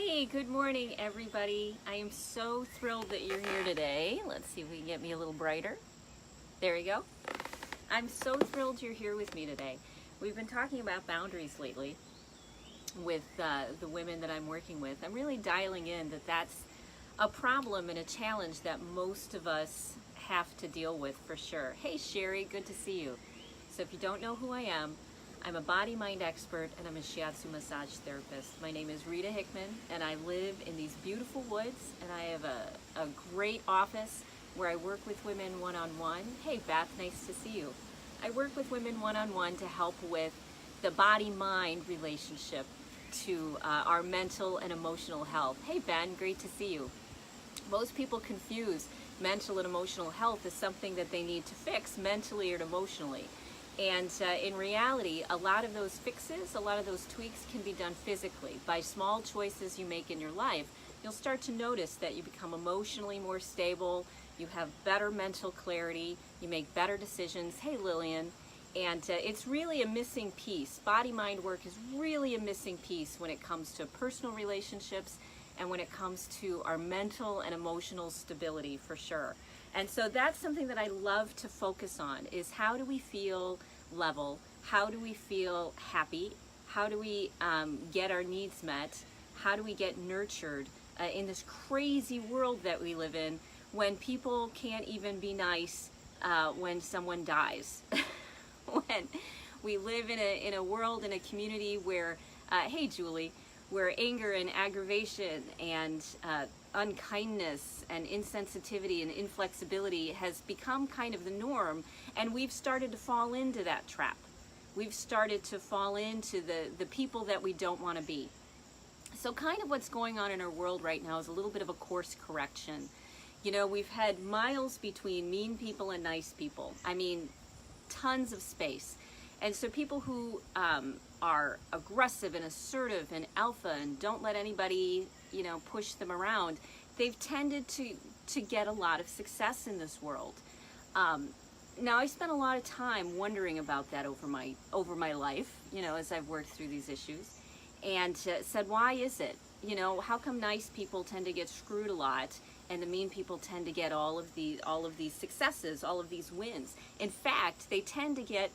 Hey, good morning, everybody. I am so thrilled that you're here today. Let's see if we can get me a little brighter. There you go. I'm so thrilled you're here with me today. We've been talking about boundaries lately with the women that I'm working with. I'm really dialing in that that's a problem and a challenge that most of us have to deal with for sure. Hey, Sherry, good to see you. So if you don't know who I am, I'm a body-mind expert and I'm a shiatsu massage therapist. My name is Rita Hickman and I live in these beautiful woods, and I have a great office where I work with women one-on-one. Hey Beth, nice to see you. I work with women one-on-one to help with the body-mind relationship to our mental and emotional health. Hey Ben, great to see you. Most people confuse mental and emotional health as something that they need to fix mentally or emotionally. And in reality, a lot of those fixes, a lot of those tweaks can be done physically. By small choices you make in your life, you'll start to notice that you become emotionally more stable, you have better mental clarity, you make better decisions. Hey Lillian. And it's really a missing piece. Body-mind work is really a missing piece when it comes to personal relationships and when it comes to our mental and emotional stability for sure. And so that's something that I love to focus on, is how do we feel level? How do we feel happy? How do we get our needs met? How do we get nurtured in this crazy world that we live in when people can't even be nice when someone dies? When we live in a world, in a community where, hey Julie, where anger and aggravation and unkindness and insensitivity and inflexibility has become kind of the norm, and we've started to fall into that trap. We've started to fall into the people that we don't want to be. So kind of what's going on in our world right now is a little bit of a course correction. You know, we've had miles between mean people and nice people. I mean, tons of space. And so people who are aggressive and assertive and alpha and don't let anybody, you know, push them around, they've tended to get a lot of success in this world. Now, I spent a lot of time wondering about that over my life, you know, as I've worked through these issues, and said, why is it? You know, how come nice people tend to get screwed a lot and the mean people tend to get all of these successes, all of these wins? In fact, they tend to get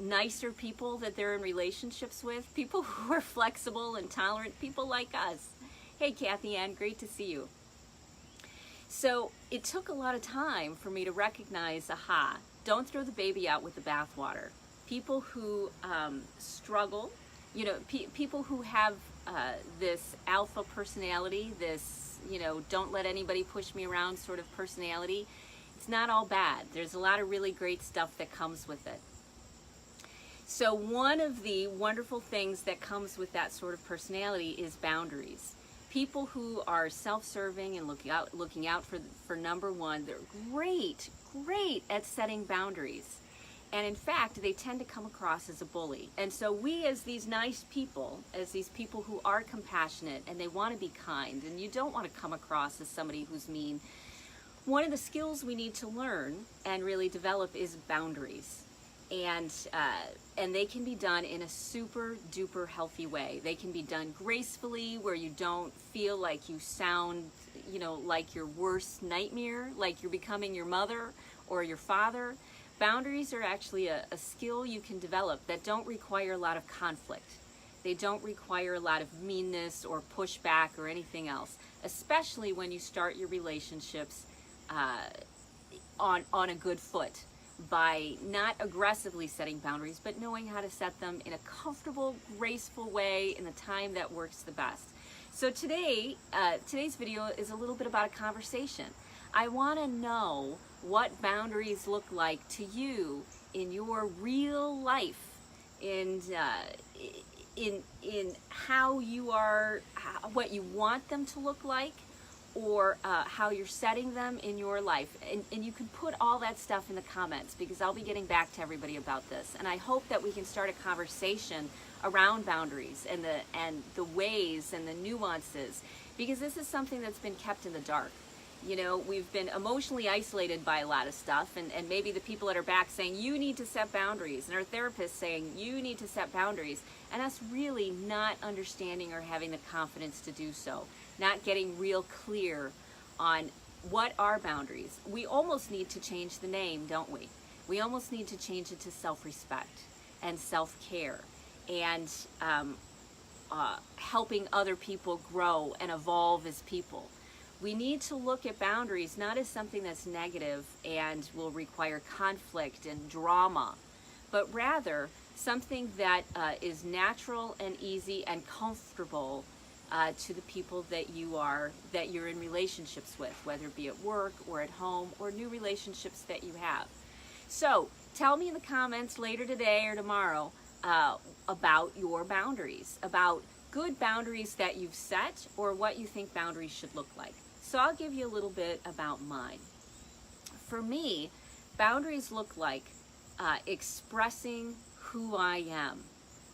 nicer people that they're in relationships with, people who are flexible and tolerant, people like us. Hey Kathy Ann, great to see you. So it took a lot of time for me to recognize, aha, don't throw the baby out with the bathwater. People who struggle, you know, people who have this alpha personality, this, you know, don't let anybody push me around sort of personality, it's not all bad. There's a lot of really great stuff that comes with it. So one of the wonderful things that comes with that sort of personality is boundaries. People who are self-serving and looking out for number one, they're great at setting boundaries. And in fact, they tend to come across as a bully. And so we, as these nice people, as these people who are compassionate and they want to be kind, and you don't want to come across as somebody who's mean, one of the skills we need to learn and really develop is boundaries. And they can be done in a super duper healthy way. They can be done gracefully, where you don't feel like you sound, you know, like your worst nightmare, like you're becoming your mother or your father. Boundaries are actually a skill you can develop that don't require a lot of conflict. They don't require a lot of meanness or pushback or anything else, especially when you start your relationships on a good foot, by not aggressively setting boundaries, but knowing how to set them in a comfortable, graceful way in the time that works the best. So today's video is a little bit about a conversation. I want to know what boundaries look like to you in your real life, in how you are, what you want them to look like, or how you're setting them in your life. And you can put all that stuff in the comments, because I'll be getting back to everybody about this. And I hope that we can start a conversation around boundaries and the ways and the nuances, because this is something that's been kept in the dark. You know, we've been emotionally isolated by a lot of stuff, and maybe the people at our back saying, you need to set boundaries, and our therapist saying, you need to set boundaries, and us really not understanding or having the confidence to do so, not getting real clear on what are boundaries. We almost need to change the name, don't we? We almost need to change it to self-respect and self-care and helping other people grow and evolve as people. We need to look at boundaries not as something that's negative and will require conflict and drama, but rather something that is natural and easy and comfortable to the people that you're in relationships with, whether it be at work or at home or new relationships that you have. So tell me in the comments later today or tomorrow about your boundaries, about good boundaries that you've set or what you think boundaries should look like. So I'll give you a little bit about mine. For me, boundaries look like expressing who I am.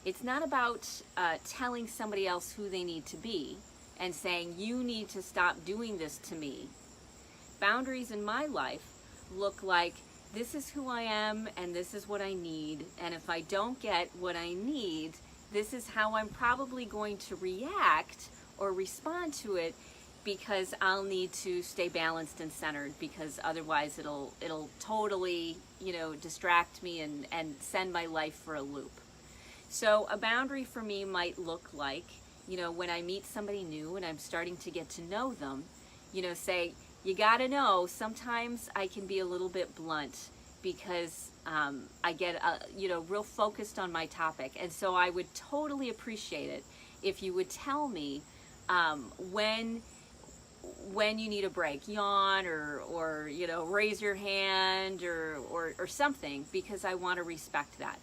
It's not about telling somebody else who they need to be and saying, you need to stop doing this to me. Boundaries in my life look like, this is who I am and this is what I need. And if I don't get what I need, this is how I'm probably going to react or respond to it, because I'll need to stay balanced and centered, because otherwise it'll totally, distract me and send my life for a loop. So a boundary for me might look like, when I meet somebody new and I'm starting to get to know them, say, you gotta know, sometimes I can be a little bit blunt because I get, real focused on my topic. And so I would totally appreciate it if you would tell me when you need a break, yawn or raise your hand or something, because I want to respect that.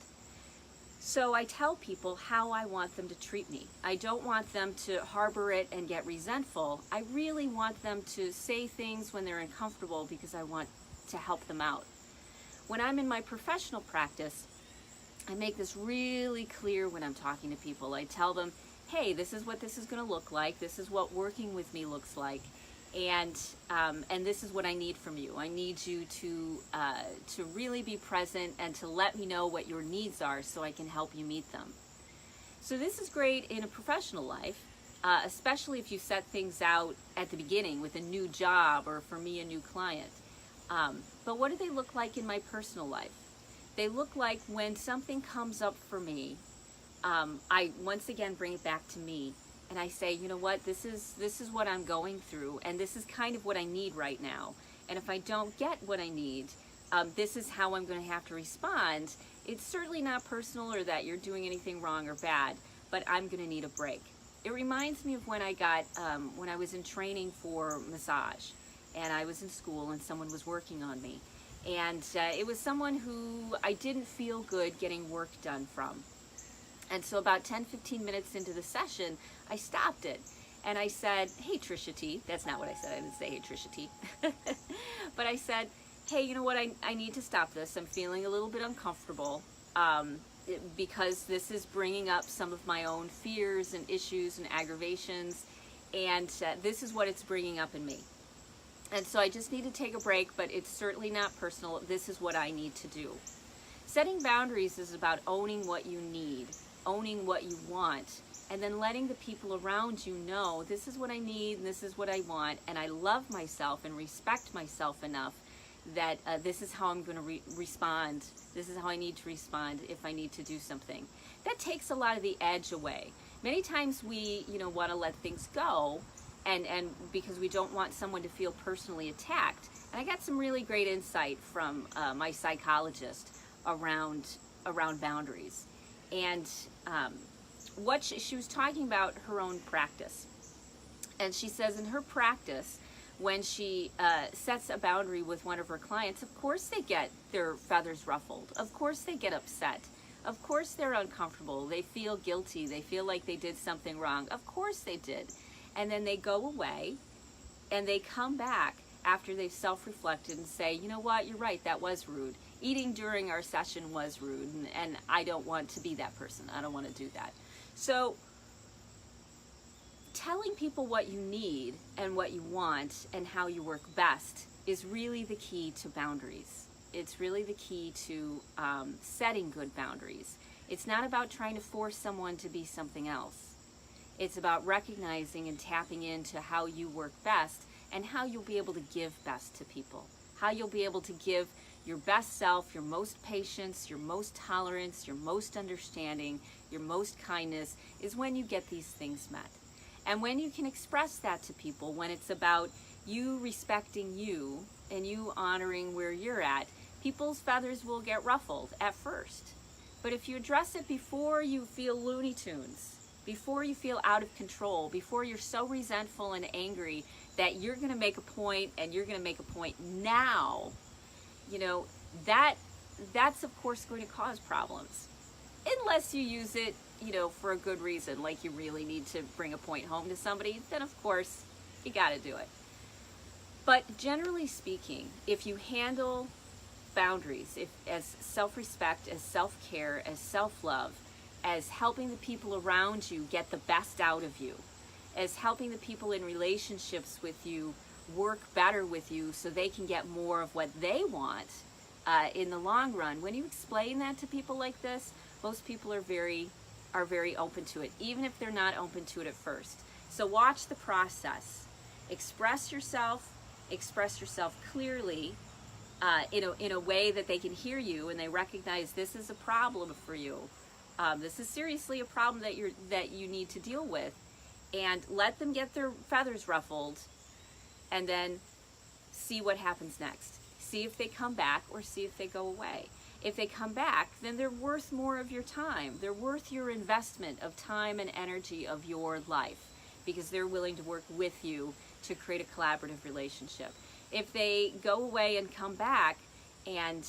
So I tell people how I want them to treat me. I don't want them to harbor it and get resentful. I really want them to say things when they're uncomfortable, because I want to help them out. When I'm in my professional practice, I make this really clear when I'm talking to people. I tell them, hey, this is what this is going to look like. This is what working with me looks like. And this is what I need from you. I need you to really be present and to let me know what your needs are so I can help you meet them. So this is great in a professional life, especially if you set things out at the beginning with a new job, or for me, a new client. But what do they look like in my personal life? They look like when something comes up for me, I once again bring it back to me. And I say, you know what, this is what I'm going through, and this is kind of what I need right now. And if I don't get what I need, this is how I'm going to have to respond. It's certainly not personal or that you're doing anything wrong or bad, but I'm going to need a break. It reminds me of when I got, when I was in training for massage, and I was in school and someone was working on me. And it was someone who I didn't feel good getting work done from. And so about 10-15 minutes into the session, I stopped it. And I said, hey, Trisha T. That's not what I said. I didn't say, hey, Trisha T. But I said, hey, you know what? I need to stop this. I'm feeling a little bit uncomfortable because this is bringing up some of my own fears and issues and aggravations. And this is what it's bringing up in me. And so I just need to take a break, but it's certainly not personal. This is what I need to do. Setting boundaries is about owning what you need, owning what you want, and then letting the people around you know, this is what I need and this is what I want, and I love myself and respect myself enough that this is how I'm going to respond. This is how I need to respond if I need to do something. That takes a lot of the edge away. Many times we, want to let things go, and because we don't want someone to feel personally attacked. And I got some really great insight from my psychologist around boundaries. And what she was talking about her own practice. And she says in her practice, when she sets a boundary with one of her clients, of course they get their feathers ruffled. Of course they get upset. Of course they're uncomfortable. They feel guilty. They feel like they did something wrong. Of course they did. And then they go away and they come back after they've self-reflected and say, you know what, you're right, that was rude. Eating during our session was rude, and I don't want to be that person. I don't want to do that. So telling people what you need and what you want and how you work best is really the key to boundaries. It's really the key to setting good boundaries. It's not about trying to force someone to be something else. It's about recognizing and tapping into how you work best and how you'll be able to give best to people. How you'll be able to give your best self, your most patience, your most tolerance, your most understanding, your most kindness is when you get these things met. And when you can express that to people, when it's about you respecting you and you honoring where you're at, people's feathers will get ruffled at first. But if you address it before you feel Looney Tunes, before you feel out of control, before you're so resentful and angry that you're going to make a point and you're going to make a point now, you know, that's of course going to cause problems. Unless you use it, you know, for a good reason, like you really need to bring a point home to somebody, then of course you got to do it. But generally speaking, if you handle boundaries as self-respect, as self-care, as self-love, as helping the people around you get the best out of you, as helping the people in relationships with you work better with you so they can get more of what they want in the long run. When you explain that to people like this, most people are very open to it, even if they're not open to it at first. So watch the process. Express yourself clearly in a way that they can hear you and they recognize this is a problem for you. This is seriously a problem that you need to deal with, and let them get their feathers ruffled, and then see what happens next. See if they come back or see if they go away. If they come back, then they're worth more of your time. They're worth your investment of time and energy of your life, because they're willing to work with you to create a collaborative relationship. If they go away and come back and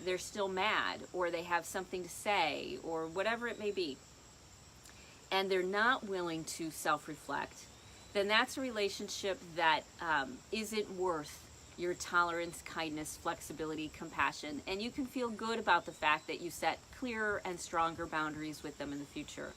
they're still mad, or they have something to say, or whatever it may be, and they're not willing to self-reflect, then that's a relationship that isn't worth your tolerance, kindness, flexibility, compassion, and you can feel good about the fact that you set clearer and stronger boundaries with them in the future,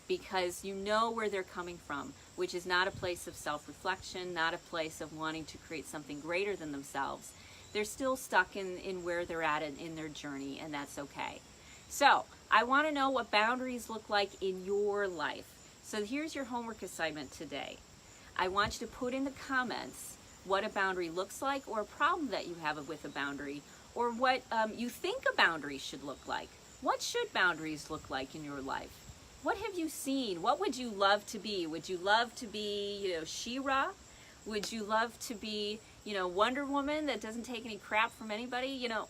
because you know where they're coming from, which is not a place of self-reflection, not a place of wanting to create something greater than themselves. They're still stuck in where they're at in their journey, and that's okay. So I want to know what boundaries look like in your life. So here's your homework assignment today. I want you to put in the comments what a boundary looks like, or a problem that you have with a boundary, or what you think a boundary should look like. What should boundaries look like in your life? What have you seen? What would you love to be? Would you love to be, you know, She-Ra? Would you love to be, you know, Wonder Woman that doesn't take any crap from anybody? You know,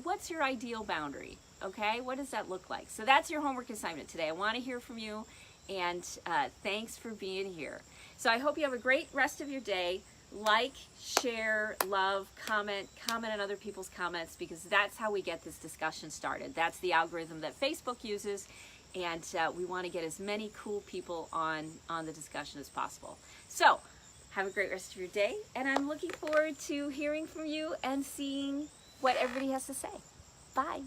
what's your ideal boundary? Okay, what does that look like? So that's your homework assignment today. I want to hear from you, and thanks for being here. So I hope you have a great rest of your day. Like, share, love, comment on other people's comments, because that's how we get this discussion started. That's the algorithm that Facebook uses, and we want to get as many cool people on the discussion as possible. So have a great rest of your day, and I'm looking forward to hearing from you and seeing what everybody has to say. Bye.